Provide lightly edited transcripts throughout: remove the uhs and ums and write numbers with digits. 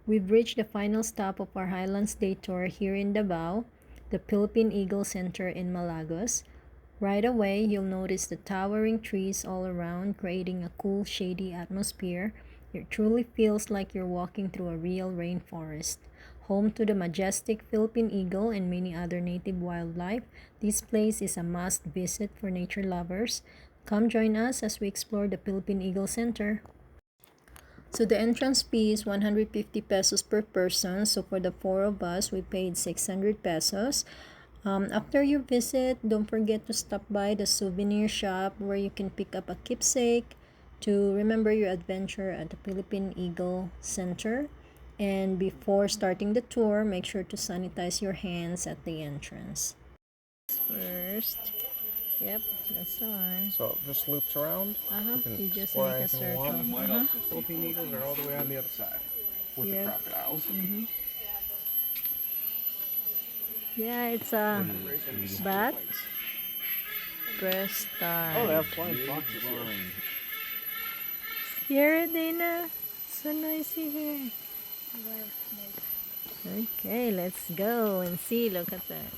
We've reached the final stop of our Highlands Day Tour here in Davao, the Philippine Eagle Center in Malagos. Right away, you'll notice the towering trees all around, creating a cool, shady atmosphere. It truly feels like you're walking through a real rainforest. Home to the majestic Philippine eagle and many other native wildlife, this place is a must visit for nature lovers. Come join us as we explore the Philippine Eagle Center. So the entrance fee is 150 pesos per person. So for the four of us, we paid 600 pesos. After your visit, don't forget to stop by the souvenir shop where you can pick up a keepsake to remember your adventure at the Philippine Eagle Center. And before starting the tour, make sure to sanitize your hands at the entrance. First, yep, that's the one. So it just loops around. You just make a circle. Philippine eagles are all the way on the other side with the crocodiles. Yeah, it's a bat. Press Oh, start. they have flying foxes here. Here, Dana. So noisy here. Okay, let's go and see. Look at that.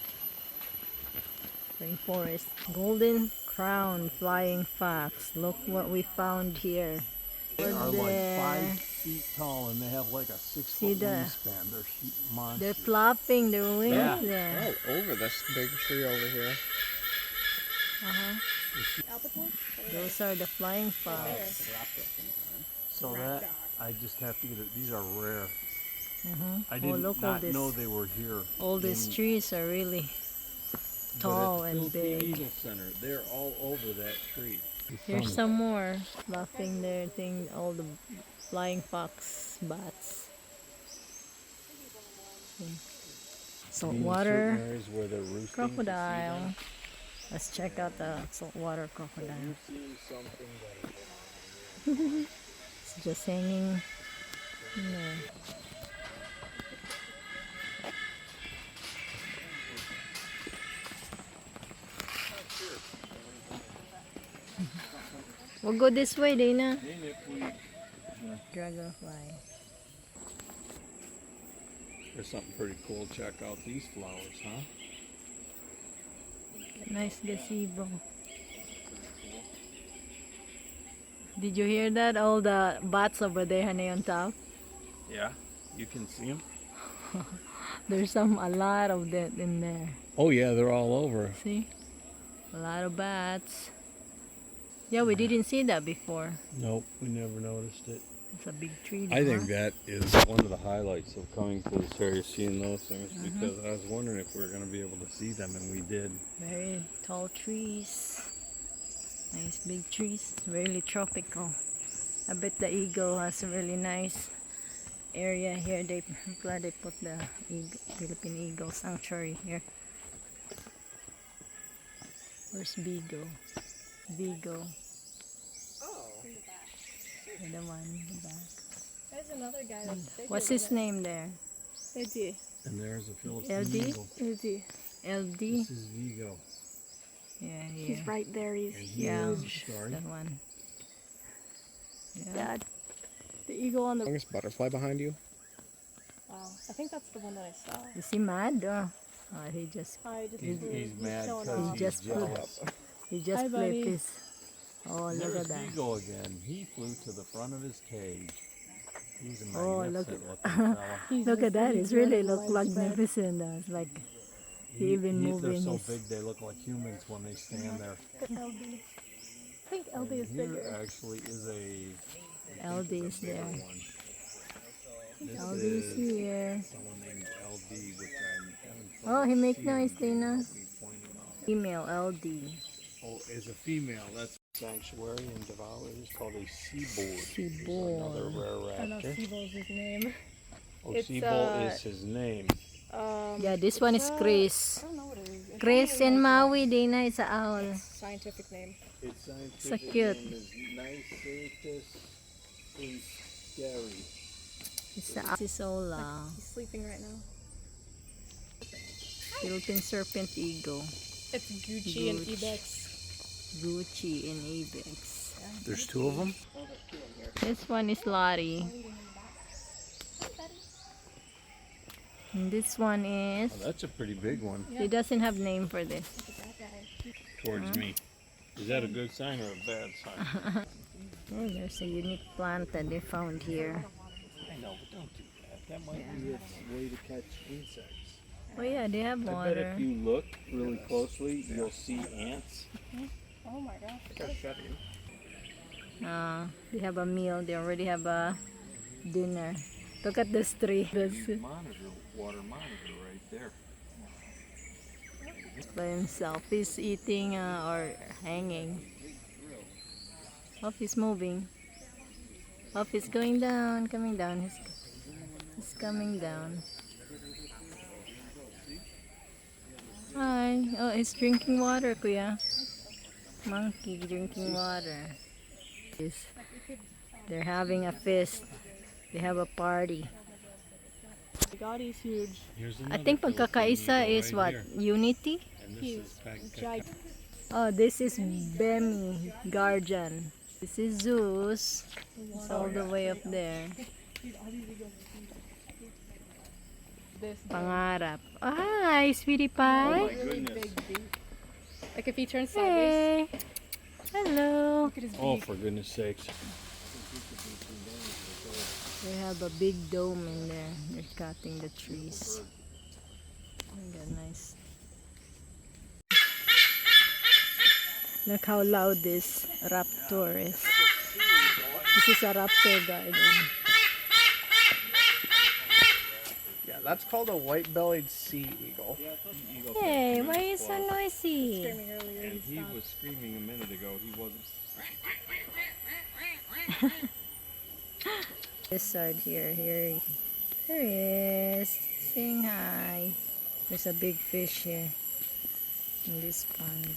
Rainforest. Golden crown flying fox. Look what we found here. They are like 5 feet tall and they have like a 6-foot wingspan. They're monsters. They're flopping their wings there. Oh, over this big tree over here. Those are the flying fox. So that, I just have to get it. These are rare. I Oh, look, did not know they were here. All these trees are really tall and Philippine big. Eagle Center, they're all over that tree. Here's some more fluffing their thing, all the flying fox bats. Saltwater Where they're roosting. crocodile. Let's check out the saltwater crocodile. It's just hanging in there. We'll go this way, Dana. Dragonfly. There's something pretty cool. Check out these flowers, huh? Nice gazebo. Did you hear that? All the bats over there, honey, on top. Yeah, you can see them. There's a lot of that in there. Oh yeah, they're all over. See? A lot of bats. Yeah, we didn't see that before. Nope, we never noticed it. It's a big tree. I think that is one of the highlights of coming to this area, seeing those things, because I was wondering if we were going to be able to see them, and we did. Very tall trees. Nice big trees. Really tropical. I bet the eagle has a really nice area here. I'm glad they put the Philippine Eagle Sanctuary here. Where's Vigo? Vigo. Oh. The one in the back. There's another guy that's bigger. What's his name there? LD. And there's a Philippine LD? Eagle. LD. LD? This is Vigo. Yeah, yeah. He's right there. He's And he Yeah, is, sorry. that one. Yeah. Dad. The eagle on the. Longest butterfly behind you. Wow. I think that's the one that I saw. Is he mad? Or he just He's mad showing because off. he's just jealous. he just Hi, flipped buddy. his. Oh, look There's at that. Vigo again. He flew to the front of his cage. He's a Oh, magnificent look looking fella. Look at that. It's really look magnificent. It's like he even They're moving so his. big they look like humans when they stand there. LD. I think LD is Here bigger. actually is a LD is bigger there. one. This LD is here. someone named LD, which I'm having Oh, trouble he make seeing. noise, Dana. Help me point him out. Female LD. Oh, is a female. That's sanctuary in Davao. It is called a seaboard. Seaboard. Another rare I know raptor. Sibo's his name. Oh, It's, Seabold is his name. Yeah, this one is Chris. I don't know what it is. It's Chris probably in like Maui, Dana is a owl. a scientific name. Its So scientific cute. name is Nicetus inscary. It's a Sisola. He's sleeping right now. Philippine serpent eagle. It's Gucci and Gucci. Ibex. Gucci and Ibex. There's two of them. This one is Lottie. And this one is, Oh, that's a pretty big one it doesn't have name for this. towards me. Is that a good sign or a bad sign? Oh, there's a unique plant that they found here. I know, but don't do that. That might be its way to catch insects. Oh yeah, they have I bet water. if you look really closely, you'll see ants. Oh my gosh. They have a meal. They already have a dinner. Look at this tree. That's Water monitor right there. by himself. He's eating or hanging. Oh, he's moving. Oh, he's going down, coming down. He's coming down. Hi. Oh, he's drinking water, kuya. Monkey drinking water. They're having a feast. They have a party. God, he's huge. I think pagkakaisa is what? Unity? He's giant. Oh, this is Bemi, Guardian. This is Zeus. It's all the way up there. This Pangarap. Hi, sweetie pie. really big beak. Like if he turns sideways, Hey. Hello. look at his beak. Oh, for goodness sakes. They have a big dome in there. They're cutting the trees. Look at nice. Look how loud this raptor is. This is a raptor garden. Yeah, that's called a white-bellied sea eagle. Hey, why are you so noisy? Screaming earlier. And he was screaming a minute ago. He wasn't. This side here, here he is, saying hi. There's a big fish here in this pond.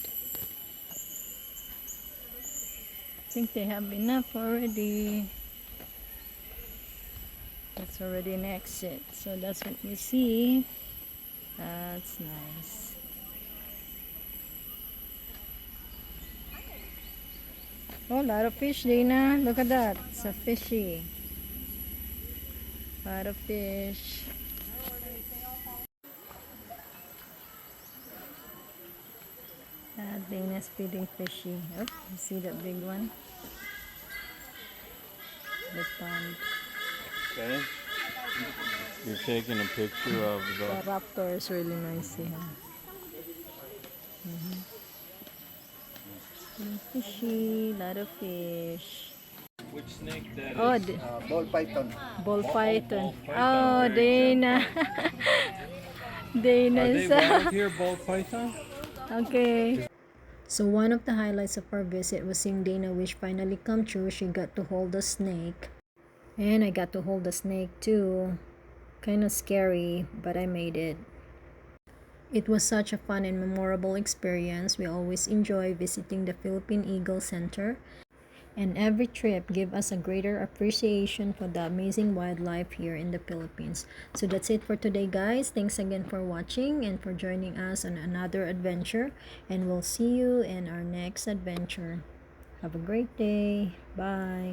I think they have enough already. That's already an exit, so that's what we see. That's nice. Oh, a lot of fish, Dana. Look at that. It's a fishy. A lot of fish. Dana's feeding fishy. Oh, you see that big one? The pond. Okay. You're taking a picture of The the. raptor is really noisy, huh? Fishy, lot of fish. Which snake that Oh, is? Ball python. ball python. python, Oh, very Dana. Are they Dana's. wild here, ball python? Okay. So one of the highlights of our visit was seeing Dana wish finally come true. She got to hold the snake. And I got to hold the snake too. Kind of scary, but I made it. It was such a fun and memorable experience. We always enjoy visiting the Philippine Eagle Center. And every trip gives us a greater appreciation for the amazing wildlife here in the Philippines. So that's it for today, guys. Thanks again for watching and for joining us on another adventure. And we'll see you in our next adventure. Have a great day. Bye.